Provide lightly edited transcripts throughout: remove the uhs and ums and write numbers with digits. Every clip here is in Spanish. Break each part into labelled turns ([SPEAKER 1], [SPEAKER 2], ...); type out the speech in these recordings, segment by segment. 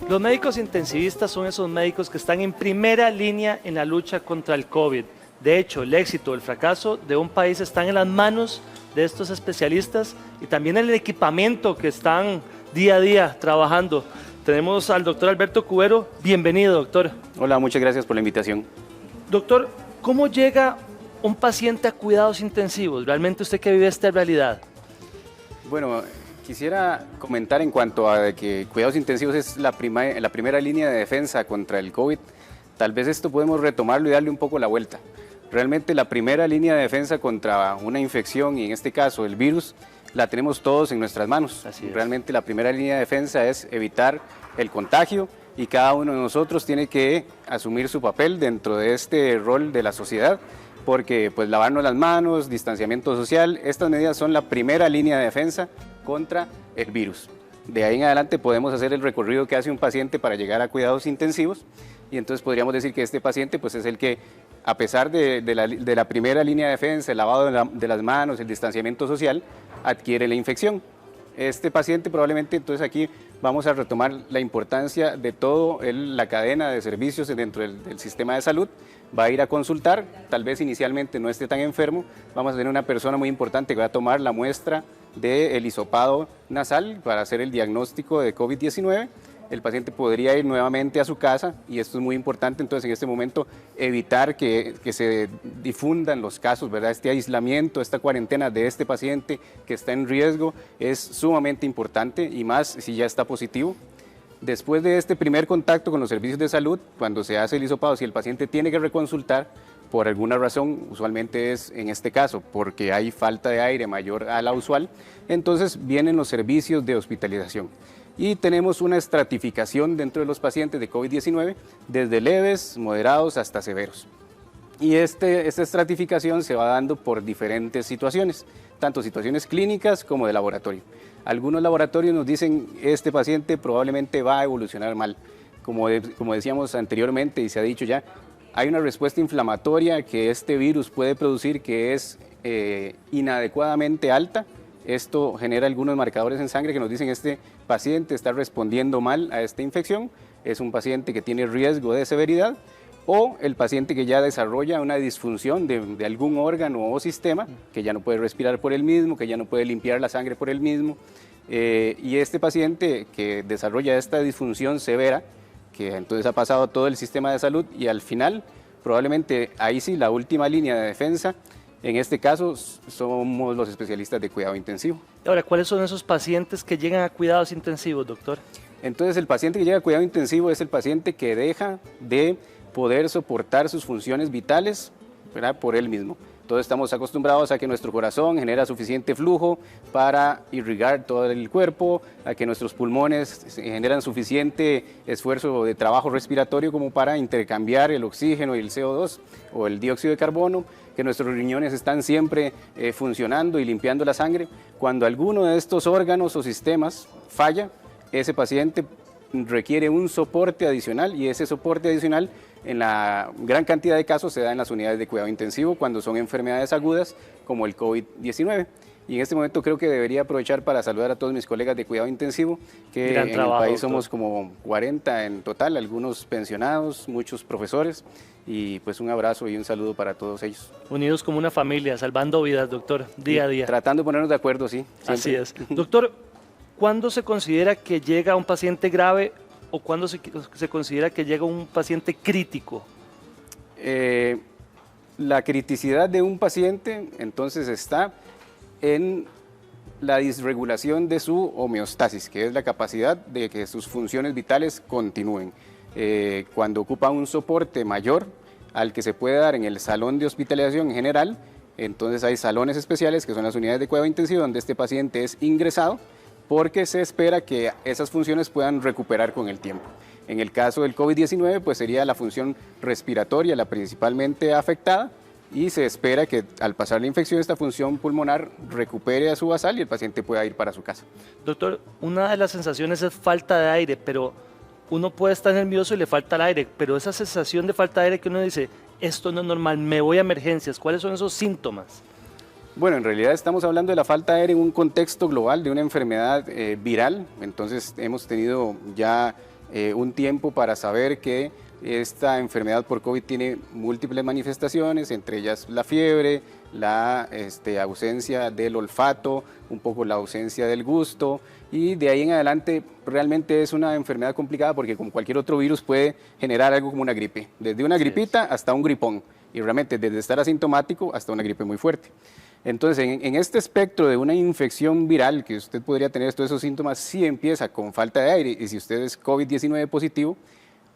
[SPEAKER 1] Los médicos intensivistas son esos médicos que están en primera línea en la lucha contra el COVID. De hecho, el éxito o el fracaso de un país están en las manos de estos especialistas y también el equipamiento que están día a día trabajando. Tenemos al doctor Alberto Cubero. Bienvenido, doctor.
[SPEAKER 2] Hola, muchas gracias por la invitación.
[SPEAKER 1] Doctor, ¿cómo llega un paciente a cuidados intensivos? ¿Realmente usted que vive esta realidad?
[SPEAKER 2] Bueno, quisiera comentar en cuanto a que cuidados intensivos es la primera línea de defensa contra el COVID. Tal vez esto podemos retomarlo y darle un poco la vuelta. Realmente la primera línea de defensa contra una infección, y en este caso el virus, la tenemos todos en nuestras manos. Realmente la primera línea de defensa es evitar el contagio y cada uno de nosotros tiene que asumir su papel dentro de este rol de la sociedad, porque pues lavarnos las manos, distanciamiento social, estas medidas son la primera línea de defensa contra el virus. De ahí en adelante podemos hacer el recorrido que hace un paciente para llegar a cuidados intensivos y entonces podríamos decir que este paciente pues es el que, a pesar de la primera línea de defensa, el lavado de las manos, el distanciamiento social, adquiere la infección. Este paciente probablemente, entonces aquí vamos a retomar la importancia de toda la cadena de servicios dentro del sistema de salud. Va a ir a consultar, tal vez inicialmente no esté tan enfermo, vamos a tener una persona muy importante que va a tomar la muestra del hisopado nasal para hacer el diagnóstico de COVID-19. El paciente podría ir nuevamente a su casa y esto es muy importante, entonces en este momento evitar que se difundan los casos, ¿verdad? Este aislamiento, esta cuarentena de este paciente que está en riesgo es sumamente importante y más si ya está positivo. Después de este primer contacto con los servicios de salud, cuando se hace el hisopado, si el paciente tiene que reconsultar, por alguna razón, usualmente es en este caso porque hay falta de aire mayor a la usual, entonces vienen los servicios de hospitalización. Y tenemos una estratificación dentro de los pacientes de COVID-19, desde leves, moderados hasta severos. Y esta estratificación se va dando por diferentes situaciones, tanto situaciones clínicas como de laboratorio. Algunos laboratorios nos dicen este paciente probablemente va a evolucionar mal. Como decíamos anteriormente y se ha dicho ya, hay una respuesta inflamatoria que este virus puede producir que es inadecuadamente alta. Esto genera algunos marcadores en sangre que nos dicen este paciente está respondiendo mal a esta infección, es un paciente que tiene riesgo de severidad, o el paciente que ya desarrolla una disfunción de algún órgano o sistema, que ya no puede respirar por él mismo, que ya no puede limpiar la sangre por él mismo, y este paciente que desarrolla esta disfunción severa, que entonces ha pasado todo el sistema de salud y al final probablemente ahí sí la última línea de defensa. En este caso somos los especialistas de cuidado intensivo.
[SPEAKER 1] Ahora, ¿cuáles son esos pacientes que llegan a cuidados intensivos, doctor?
[SPEAKER 2] Entonces el paciente que llega a cuidado intensivo es el paciente que deja de poder soportar sus funciones vitales, ¿verdad?, por él mismo. Todos estamos acostumbrados a que nuestro corazón genera suficiente flujo para irrigar todo el cuerpo, a que nuestros pulmones generan suficiente esfuerzo de trabajo respiratorio como para intercambiar el oxígeno y el CO2 o el dióxido de carbono, que nuestros riñones están siempre funcionando y limpiando la sangre. Cuando alguno de estos órganos o sistemas falla, ese paciente requiere un soporte adicional y ese soporte adicional en la gran cantidad de casos se da en las unidades de cuidado intensivo cuando son enfermedades agudas como el COVID-19. Y en este momento creo que debería aprovechar para saludar a todos mis colegas de cuidado intensivo, que en el país somos como 40 en total, algunos pensionados, muchos profesores, y pues un abrazo y un saludo para todos ellos.
[SPEAKER 1] Unidos como una familia, salvando vidas, doctor, día a día.
[SPEAKER 2] Tratando de ponernos de acuerdo, sí. Siempre.
[SPEAKER 1] Así es. Doctor, ¿cuándo se considera que llega un paciente grave o cuándo se considera que llega un paciente crítico?
[SPEAKER 2] La criticidad de un paciente entonces está en la disregulación de su homeostasis, que es la capacidad de que sus funciones vitales continúen. Cuando ocupa un soporte mayor al que se puede dar en el salón de hospitalización en general, entonces hay salones especiales que son las unidades de cuidado intensivo donde este paciente es ingresado porque se espera que esas funciones puedan recuperar con el tiempo. En el caso del COVID-19, pues sería la función respiratoria la principalmente afectada, y se espera que al pasar la infección esta función pulmonar recupere a su basal y el paciente pueda ir para su casa.
[SPEAKER 1] Doctor, una de las sensaciones es falta de aire, pero uno puede estar nervioso y le falta el aire, pero esa sensación de falta de aire que uno dice, esto no es normal, me voy a emergencias, ¿cuáles son esos síntomas?
[SPEAKER 2] Bueno, en realidad estamos hablando de la falta de aire en un contexto global de una enfermedad viral, entonces hemos tenido ya un tiempo para saber que esta enfermedad por COVID tiene múltiples manifestaciones, entre ellas la fiebre, la ausencia del olfato, un poco la ausencia del gusto, y de ahí en adelante realmente es una enfermedad complicada porque como cualquier otro virus puede generar algo como una gripe, desde una gripita hasta un gripón, y realmente desde estar asintomático hasta una gripe muy fuerte. Entonces, en este espectro de una infección viral que usted podría tener todos esos síntomas, sí empieza con falta de aire, y si usted es COVID-19 positivo,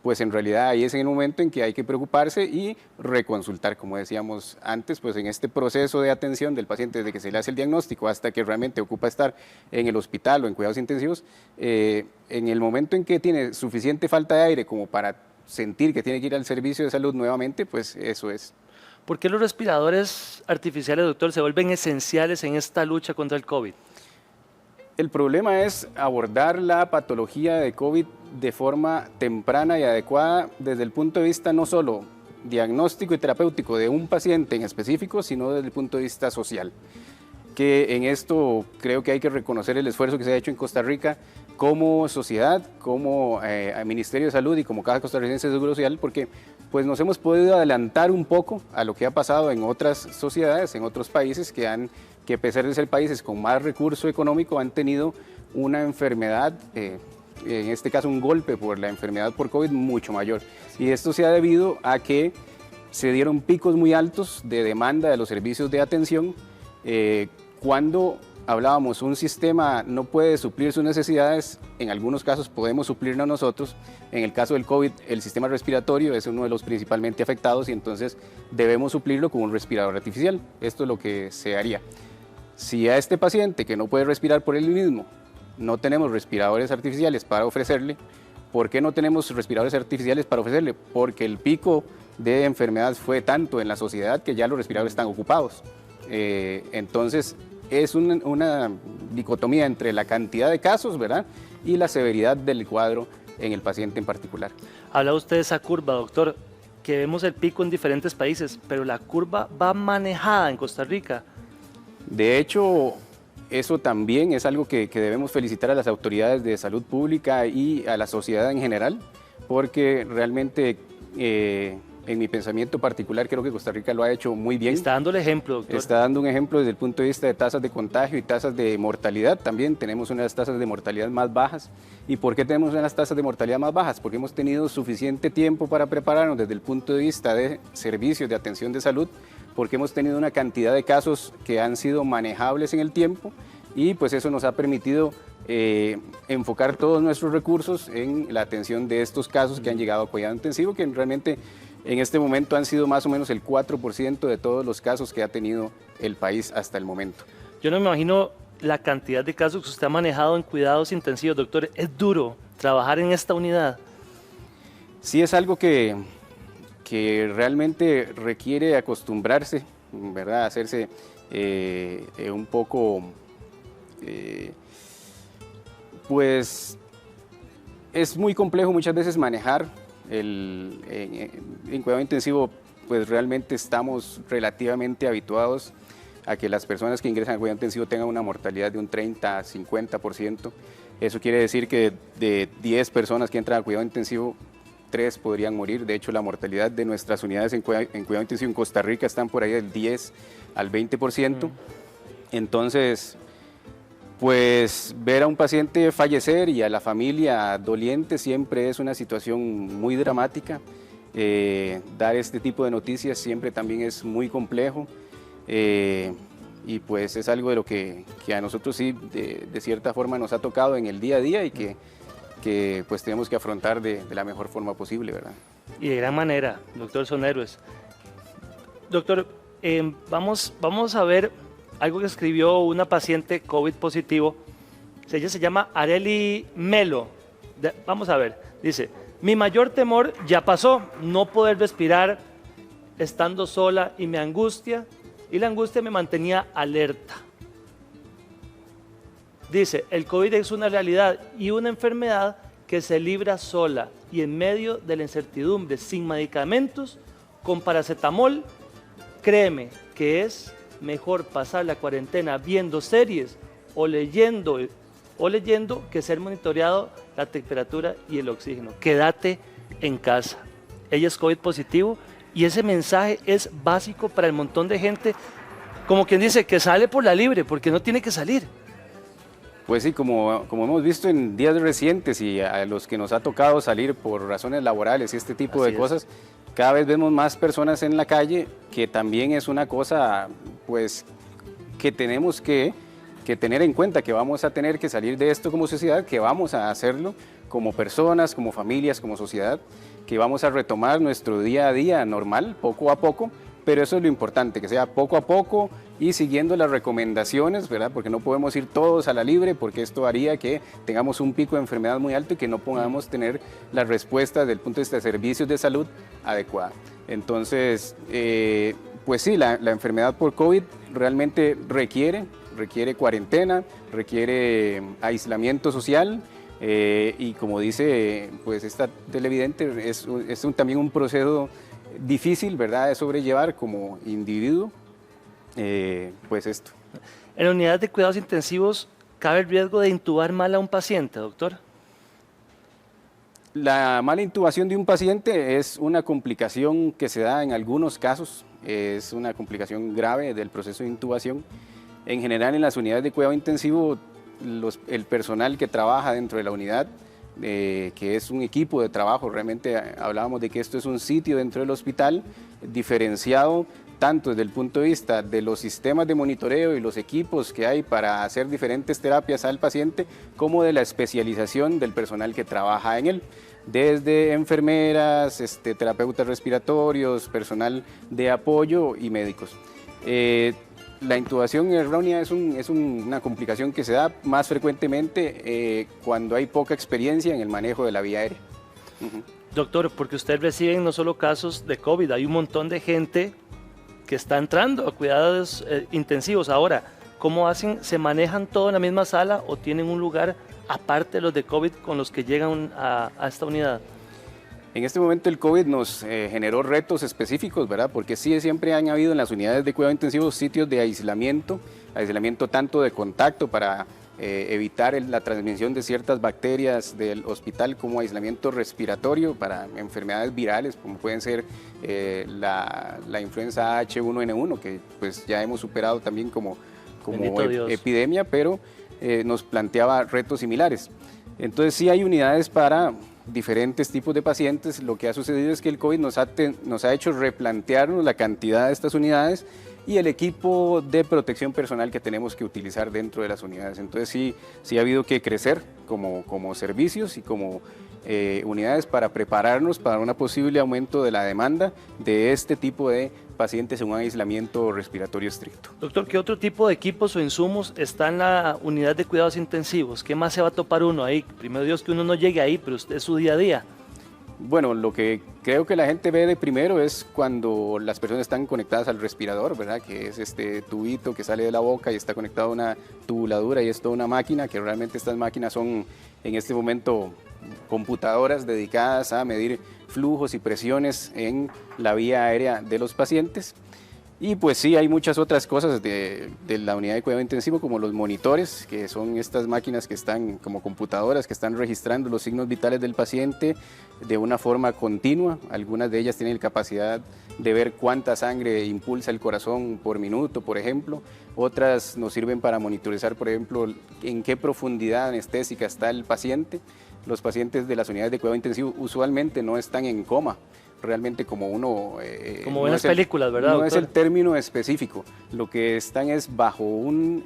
[SPEAKER 2] pues en realidad ahí es en el momento en que hay que preocuparse y reconsultar, como decíamos antes, pues en este proceso de atención del paciente desde que se le hace el diagnóstico hasta que realmente ocupa estar en el hospital o en cuidados intensivos, en el momento en que tiene suficiente falta de aire como para sentir que tiene que ir al servicio de salud nuevamente, pues eso es.
[SPEAKER 1] ¿Por qué los respiradores artificiales, doctor, se vuelven esenciales en esta lucha contra el COVID?
[SPEAKER 2] El problema es abordar la patología de COVID de forma temprana y adecuada desde el punto de vista no solo diagnóstico y terapéutico de un paciente en específico, sino desde el punto de vista social. Que en esto creo que hay que reconocer el esfuerzo que se ha hecho en Costa Rica como sociedad, como Ministerio de Salud y como Caja Costarricense de Seguro Social, porque pues nos hemos podido adelantar un poco a lo que ha pasado en otras sociedades, en otros países que a pesar de ser países con más recurso económico, han tenido una enfermedad, en este caso un golpe por la enfermedad por COVID mucho mayor. Y esto se ha debido a que se dieron picos muy altos de demanda de los servicios de atención. Cuando hablábamos, un sistema no puede suplir sus necesidades, en algunos casos podemos suplirnos nosotros. En el caso del COVID, el sistema respiratorio es uno de los principalmente afectados y entonces debemos suplirlo con un respirador artificial. Esto es lo que se haría. Si a este paciente que no puede respirar por él mismo, no tenemos respiradores artificiales para ofrecerle, ¿por qué no tenemos respiradores artificiales para ofrecerle? Porque el pico de enfermedad fue tanto en la sociedad que ya los respiradores están ocupados. Entonces, es una dicotomía entre la cantidad de casos, ¿verdad?, y la severidad del cuadro en el paciente en particular.
[SPEAKER 1] Habla usted de esa curva, doctor, que vemos el pico en diferentes países, pero la curva va manejada en Costa Rica.
[SPEAKER 2] De hecho, eso también es algo que debemos felicitar a las autoridades de salud pública y a la sociedad en general, porque realmente en mi pensamiento particular creo que Costa Rica lo ha hecho muy bien.
[SPEAKER 1] Está dando el ejemplo, doctor.
[SPEAKER 2] Está dando un ejemplo desde el punto de vista de tasas de contagio y tasas de mortalidad. También tenemos unas tasas de mortalidad más bajas. ¿Y por qué tenemos unas tasas de mortalidad más bajas? Porque hemos tenido suficiente tiempo para prepararnos desde el punto de vista de servicios de atención de salud, porque hemos tenido una cantidad de casos que han sido manejables en el tiempo y pues eso nos ha permitido enfocar todos nuestros recursos en la atención de estos casos que han llegado a cuidado intensivo, que realmente en este momento han sido más o menos el 4% de todos los casos que ha tenido el país hasta el momento.
[SPEAKER 1] Yo no me imagino la cantidad de casos que usted ha manejado en cuidados intensivos, doctor. ¿Es duro trabajar en esta unidad?
[SPEAKER 2] Sí, es algo que realmente requiere acostumbrarse, ¿verdad? Hacerse un poco, pues es muy complejo muchas veces manejar en cuidado intensivo, pues realmente estamos relativamente habituados a que las personas que ingresan a cuidado intensivo tengan una mortalidad de un 30 a 50%. Eso quiere decir que de 10 personas que entran a cuidado intensivo, 3 podrían morir. De hecho, la mortalidad de nuestras unidades en cuidado intensivo en Costa Rica están por ahí del 10 al 20%. Entonces, pues ver a un paciente fallecer y a la familia doliente siempre es una situación muy dramática. Dar este tipo de noticias siempre también es muy complejo. Y pues es algo de lo que a nosotros sí de cierta forma nos ha tocado en el día a día y que pues tenemos que afrontar de la mejor forma posible, ¿verdad?
[SPEAKER 1] Y de gran manera, doctor, son héroes. Doctor, vamos a ver algo que escribió una paciente COVID positivo. Ella se llama Areli Melo. Vamos a ver, dice: mi mayor temor ya pasó, no poder respirar estando sola y me angustia, y la angustia me mantenía alerta. Dice, el COVID es una realidad y una enfermedad que se libra sola y en medio de la incertidumbre, sin medicamentos, con paracetamol. Créeme que es mejor pasar la cuarentena viendo series o leyendo o leyendo que ser monitoreado la temperatura y el oxígeno. Quédate en casa. Ella es COVID positivo y ese mensaje es básico para el montón de gente, como quien dice, que sale por la libre, porque no tiene que salir.
[SPEAKER 2] Pues sí, como hemos visto en días recientes y a los que nos ha tocado salir por razones laborales y este tipo de cosas, cada vez vemos más personas en la calle, que también es una cosa pues que tenemos que tener en cuenta, que vamos a tener que salir de esto como sociedad, que vamos a hacerlo como personas, como familias, como sociedad, que vamos a retomar nuestro día a día normal, poco a poco, pero eso es lo importante, que sea poco a poco y siguiendo las recomendaciones, ¿verdad? Porque no podemos ir todos a la libre, porque esto haría que tengamos un pico de enfermedad muy alto y que no podamos tener las respuestas desde el punto de vista de servicios de salud adecuada. Entonces, pues sí, la enfermedad por COVID realmente requiere cuarentena, requiere aislamiento social, y como dice pues esta televidente, es también un proceso difícil, ¿verdad?, de sobrellevar como individuo, pues esto.
[SPEAKER 1] En la unidad de cuidados intensivos, ¿cabe el riesgo de intubar mal a un paciente, doctor?
[SPEAKER 2] La mala intubación de un paciente es una complicación que se da en algunos casos, es una complicación grave del proceso de intubación. En general, en las unidades de cuidado intensivo, el personal que trabaja dentro de la unidad, que es un equipo de trabajo, realmente hablábamos de que esto es un sitio dentro del hospital, diferenciado tanto desde el punto de vista de los sistemas de monitoreo y los equipos que hay para hacer diferentes terapias al paciente, como de la especialización del personal que trabaja en él, desde enfermeras, terapeutas respiratorios, personal de apoyo y médicos. La intubación errónea es una complicación que se da más frecuentemente cuando hay poca experiencia en el manejo de la vía aérea.
[SPEAKER 1] Doctor, porque usted recibe no solo casos de COVID, hay un montón de gente que está entrando a cuidados intensivos. Ahora, ¿cómo hacen? ¿Se manejan todo en la misma sala o tienen un lugar aparte de los de COVID con los que llegan a esta unidad?
[SPEAKER 2] En este momento el COVID nos generó retos específicos, ¿verdad? Porque sí, siempre han habido en las unidades de cuidado intensivo sitios de aislamiento tanto de contacto para evitar la transmisión de ciertas bacterias del hospital, como aislamiento respiratorio para enfermedades virales, como pueden ser la influenza H1N1, que pues ya hemos superado también como epidemia, pero nos planteaba retos similares. Entonces sí hay unidades para diferentes tipos de pacientes. Lo que ha sucedido es que el COVID nos ha hecho replantearnos la cantidad de estas unidades y el equipo de protección personal que tenemos que utilizar dentro de las unidades. Entonces sí ha habido que crecer como servicios y como unidades para prepararnos para un posible aumento de la demanda de este tipo de pacientes en un aislamiento respiratorio estricto.
[SPEAKER 1] Doctor, ¿qué otro tipo de equipos o insumos está en la unidad de cuidados intensivos? ¿Qué más se va a topar uno ahí? Primero Dios que uno no llegue ahí, pero es su día a día.
[SPEAKER 2] Bueno, lo que creo que la gente ve de primero es cuando las personas están conectadas al respirador, ¿verdad? Que es este tubito que sale de la boca y está conectado a una tubuladura y es toda una máquina, que realmente estas máquinas son en este momento computadoras dedicadas a medir flujos y presiones en la vía aérea de los pacientes. Y pues sí, hay muchas otras cosas de la unidad de cuidado intensivo, como los monitores, que son estas máquinas que están como computadoras, que están registrando los signos vitales del paciente de una forma continua. Algunas de ellas tienen la capacidad de ver cuánta sangre impulsa el corazón por minuto, por ejemplo. Otras nos sirven para monitorizar, por ejemplo, en qué profundidad anestésica está el paciente. Los pacientes de las unidades de cuidado intensivo usualmente no están en coma, realmente como uno...
[SPEAKER 1] como en las películas, ¿verdad,
[SPEAKER 2] No
[SPEAKER 1] doctor?
[SPEAKER 2] es el término específico, lo que están es bajo un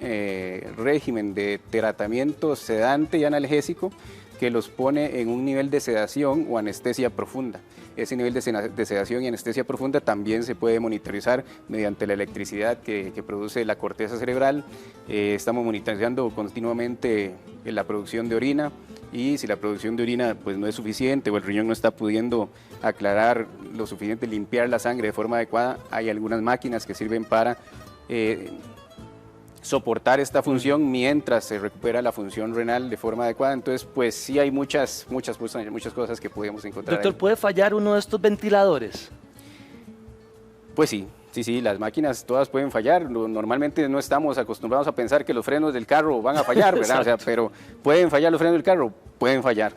[SPEAKER 2] régimen de tratamiento sedante y analgésico que los pone en un nivel de sedación o anestesia profunda. Ese nivel de sedación y anestesia profunda también se puede monitorizar mediante la electricidad que produce la corteza cerebral. Estamos monitorizando continuamente la producción de orina, y si la producción de orina pues no es suficiente o el riñón no está pudiendo aclarar lo suficiente, limpiar la sangre de forma adecuada, hay algunas máquinas que sirven para soportar esta función mientras se recupera la función renal de forma adecuada. Entonces pues sí hay muchas cosas que podemos encontrar.
[SPEAKER 1] Doctor,
[SPEAKER 2] ahí.
[SPEAKER 1] ¿puede fallar uno de estos ventiladores?
[SPEAKER 2] Pues sí, Sí, sí, las máquinas todas pueden fallar. Normalmente no estamos acostumbrados a pensar que los frenos del carro van a fallar, ¿verdad? O sea, pero pueden fallar los frenos del carro, pueden fallar.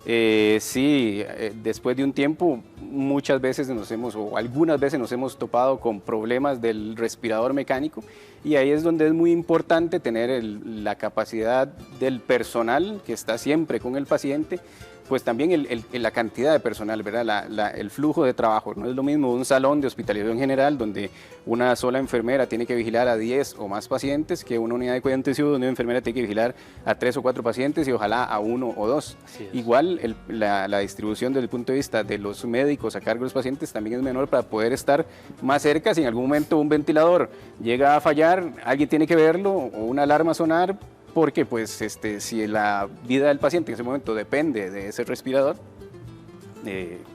[SPEAKER 2] Después de un tiempo, muchas veces o algunas veces nos hemos topado con problemas del respirador mecánico, y ahí es donde es muy importante tener la capacidad del personal que está siempre con el paciente, pues también la cantidad de personal, ¿verdad? El flujo de trabajo. No es lo mismo un salón de hospitalización general donde una sola enfermera tiene que vigilar a 10 o más pacientes, que una unidad de cuidado intensivo donde una enfermera tiene que vigilar a 3 o 4 pacientes y ojalá a 1 o 2. Igual la distribución desde el punto de vista de los médicos a cargo de los pacientes también es menor para poder estar más cerca. Si en algún momento un ventilador llega a fallar, alguien tiene que verlo, o una alarma sonar, porque pues si la vida del paciente en ese momento depende de ese respirador,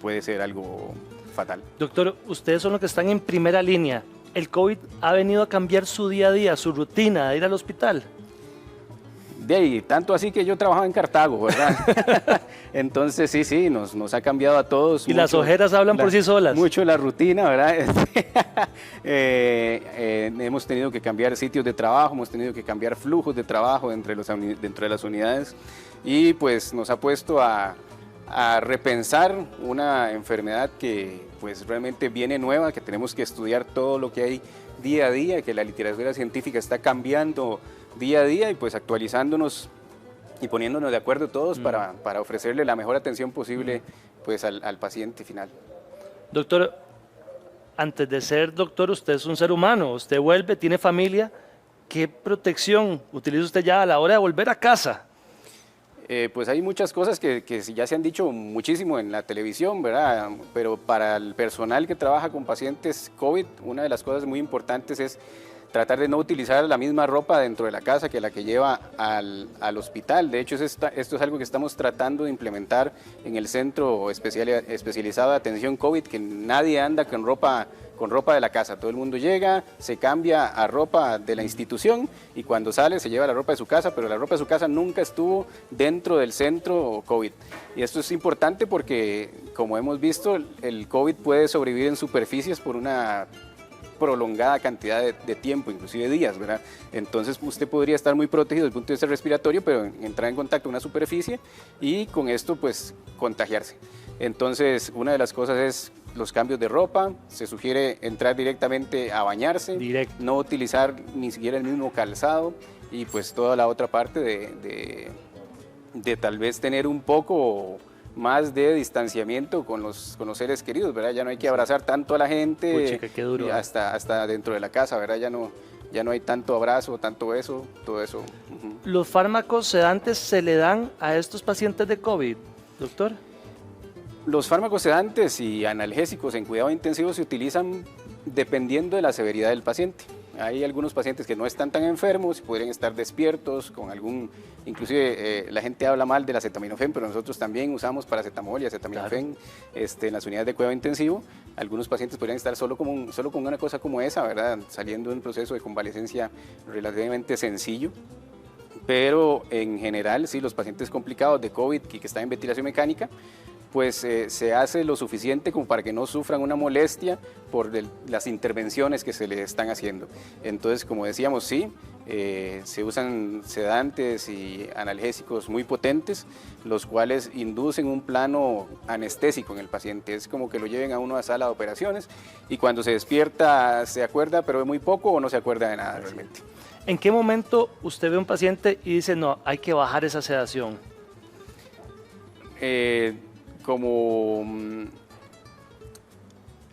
[SPEAKER 2] puede ser algo fatal.
[SPEAKER 1] Doctor, ustedes son los que están en primera línea. ¿El COVID ha venido a cambiar su día a día, su rutina de ir al hospital?
[SPEAKER 2] De ahí, tanto así que yo trabajaba en Cartago, ¿verdad? Entonces sí, nos ha cambiado a todos.
[SPEAKER 1] Y mucho, las ojeras hablan por sí solas.
[SPEAKER 2] Mucho la rutina, ¿verdad? Hemos tenido que cambiar sitios de trabajo, hemos tenido que cambiar flujos de trabajo dentro de las unidades, y pues nos ha puesto a repensar una enfermedad que pues realmente viene nueva, que tenemos que estudiar todo lo que hay día a día, que la literatura científica está cambiando día a día, y pues actualizándonos y poniéndonos de acuerdo todos para ofrecerle la mejor atención posible pues al paciente final.
[SPEAKER 1] Doctor, antes de ser doctor, usted es un ser humano, usted vuelve, tiene familia. ¿Qué protección utiliza usted ya a la hora de volver a casa?
[SPEAKER 2] Pues hay muchas cosas que ya se han dicho muchísimo en la televisión, ¿verdad? Pero para el personal que trabaja con pacientes COVID, una de las cosas muy importantes es tratar de no utilizar la misma ropa dentro de la casa que la que lleva al hospital. De hecho, esto es algo que estamos tratando de implementar en el centro especializado de atención COVID, que nadie anda con ropa de la casa. Todo el mundo llega, se cambia a ropa de la institución, y cuando sale se lleva la ropa de su casa, pero la ropa de su casa nunca estuvo dentro del centro COVID. Y esto es importante porque, como hemos visto, el COVID puede sobrevivir en superficies por una prolongada cantidad de tiempo, inclusive días, ¿verdad? Entonces usted podría estar muy protegido desde el punto de vista respiratorio, pero entrar en contacto con una superficie y con esto pues contagiarse. Entonces una de las cosas es los cambios de ropa. Se sugiere entrar directamente a bañarse, no utilizar ni siquiera el mismo calzado, y pues toda la otra parte de tal vez tener un poco más de distanciamiento con los seres queridos, ¿verdad? Ya no hay que abrazar tanto a la gente.
[SPEAKER 1] Puchica, qué duro.
[SPEAKER 2] Hasta dentro de la casa, ¿verdad? Ya no hay tanto abrazo, tanto beso, todo eso.
[SPEAKER 1] ¿Los fármacos sedantes se le dan a estos pacientes de COVID, doctor?
[SPEAKER 2] Los fármacos sedantes y analgésicos en cuidado intensivo se utilizan dependiendo de la severidad del paciente. Hay algunos pacientes que no están tan enfermos, podrían estar despiertos con inclusive la gente habla mal del acetaminofén, pero nosotros también usamos paracetamol y acetaminofén en las unidades de cuidado intensivo. Algunos pacientes podrían estar solo con una cosa como esa, ¿verdad? Saliendo de un proceso de convalecencia relativamente sencillo. Pero en general, sí, los pacientes complicados de COVID que están en ventilación mecánica, pues se hace lo suficiente como para que no sufran una molestia por las intervenciones que se les están haciendo. Entonces, como decíamos, sí, se usan sedantes y analgésicos muy potentes, los cuales inducen un plano anestésico en el paciente. Es como que lo lleven a uno a sala de operaciones, y cuando se despierta se acuerda, pero de muy poco, o no se acuerda de nada realmente.
[SPEAKER 1] ¿En qué momento usted ve a un paciente y dice, no, hay que bajar esa sedación?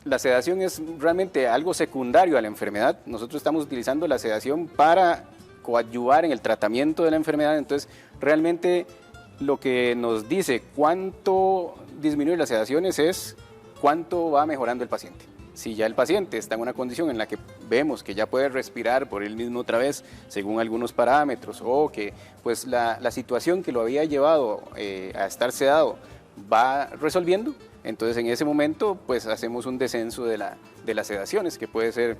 [SPEAKER 2] La sedación es realmente algo secundario a la enfermedad. Nosotros estamos utilizando la sedación para coadyuvar en el tratamiento de la enfermedad. Entonces, realmente lo que nos dice cuánto disminuye las sedaciones es cuánto va mejorando el paciente. Si ya el paciente está en una condición en la que vemos que ya puede respirar por él mismo otra vez, según algunos parámetros, o que pues la situación que lo había llevado a estar sedado va resolviendo, entonces en ese momento pues hacemos un descenso de las sedaciones, que puede ser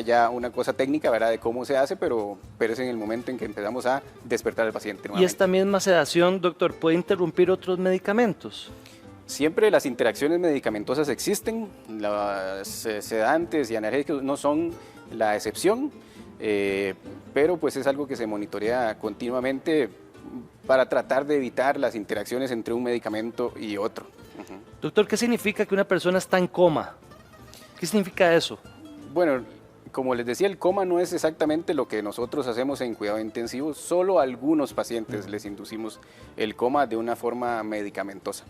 [SPEAKER 2] ya una cosa técnica, ¿verdad?, de cómo se hace, pero es en el momento en que empezamos a despertar al paciente nuevamente.
[SPEAKER 1] ¿Y esta misma sedación, doctor, puede interrumpir otros medicamentos?
[SPEAKER 2] Siempre las interacciones medicamentosas existen, los sedantes y analgésicos no son la excepción, pero pues es algo que se monitorea continuamente para tratar de evitar las interacciones entre un medicamento y otro.
[SPEAKER 1] Doctor, ¿qué significa que una persona está en coma? ¿Qué significa eso?
[SPEAKER 2] Bueno, como les decía, el coma no es exactamente lo que nosotros hacemos en cuidado intensivo, solo a algunos pacientes les inducimos el coma de una forma medicamentosa.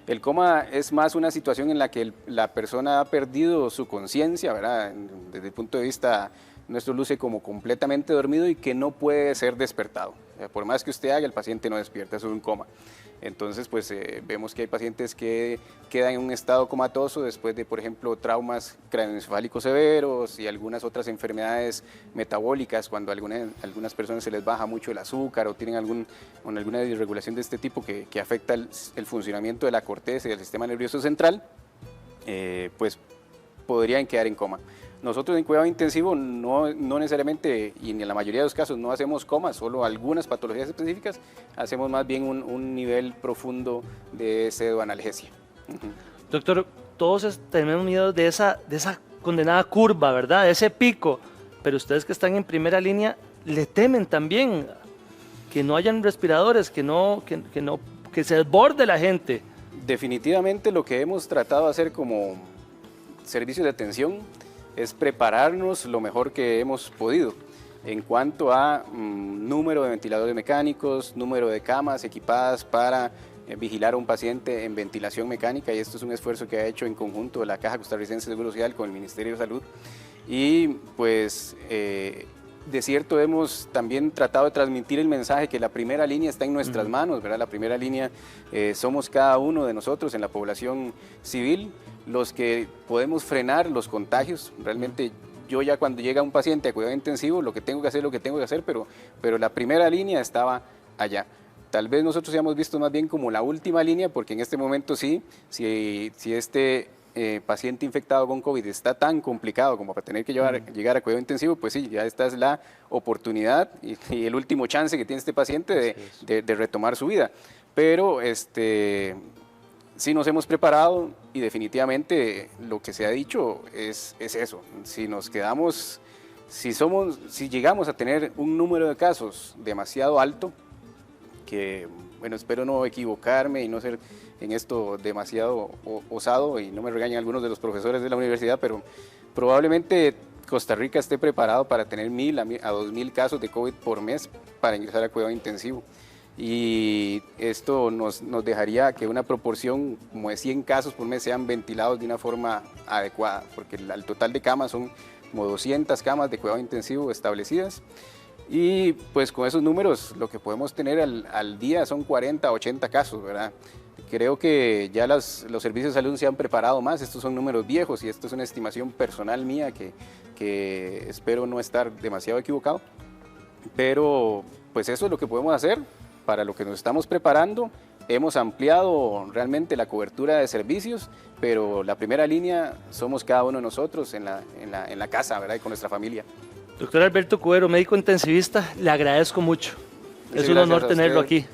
[SPEAKER 2] El coma es más una situación en la que la persona ha perdido su conciencia, ¿verdad? Desde el punto de vista nuestro luce como completamente dormido y que no puede ser despertado. Por más que usted haga, el paciente no despierta, eso es un coma. Entonces, pues vemos que hay pacientes que quedan en un estado comatoso después de, por ejemplo, traumas craneoencefálicos severos y algunas otras enfermedades metabólicas, cuando a algunas personas se les baja mucho el azúcar o tienen alguna disregulación de este tipo que afecta el funcionamiento de la corteza y del sistema nervioso central, pues podrían quedar en coma. Nosotros en cuidado intensivo no necesariamente, y en la mayoría de los casos, no hacemos comas, solo algunas patologías específicas, hacemos más bien un nivel profundo de pseudoanalgesia.
[SPEAKER 1] Doctor, todos tenemos miedo de esa condenada curva, ¿verdad? De ese pico, pero ustedes que están en primera línea, le temen también que no hayan respiradores, que se desborde la gente.
[SPEAKER 2] Definitivamente lo que hemos tratado de hacer como servicio de atención es prepararnos lo mejor que hemos podido en cuanto a número de ventiladores mecánicos, número de camas equipadas para vigilar a un paciente en ventilación mecánica, y esto es un esfuerzo que ha hecho en conjunto la Caja Costarricense de Seguro Social con el Ministerio de Salud. Y pues de cierto hemos también tratado de transmitir el mensaje que la primera línea está en nuestras manos, ¿verdad? La primera línea somos cada uno de nosotros en la población civil, los que podemos frenar los contagios. Realmente yo ya cuando llega un paciente a cuidado intensivo, lo que tengo que hacer, pero la primera línea estaba allá. Tal vez nosotros hayamos visto más bien como la última línea, porque en este momento sí, si este paciente infectado con COVID está tan complicado como para tener que llegar a cuidado intensivo, pues sí, ya esta es la oportunidad y el último chance que tiene este paciente de retomar su vida. Pero sí nos hemos preparado y definitivamente lo que se ha dicho es eso. Si nos quedamos, si llegamos a tener un número de casos demasiado alto, que bueno, espero no equivocarme y no ser en esto demasiado osado y no me regañen algunos de los profesores de la universidad, pero probablemente Costa Rica esté preparado para tener 1.000 a 2.000 casos de COVID por mes para ingresar a cuidado intensivo. Y esto nos dejaría que una proporción como de 100 casos por mes sean ventilados de una forma adecuada, porque el total de camas son como 200 camas de cuidado intensivo establecidas. Y pues con esos números lo que podemos tener al día son 40, 80 casos, ¿verdad? Creo que ya los servicios de salud se han preparado más, estos son números viejos y esto es una estimación personal mía que espero no estar demasiado equivocado, pero pues eso es lo que podemos hacer. Para lo que nos estamos preparando, hemos ampliado realmente la cobertura de servicios, pero la primera línea somos cada uno de nosotros en la casa, ¿verdad? Y con nuestra familia.
[SPEAKER 1] Doctor Alberto Cubero, médico intensivista, le agradezco mucho. Es un honor tenerlo aquí.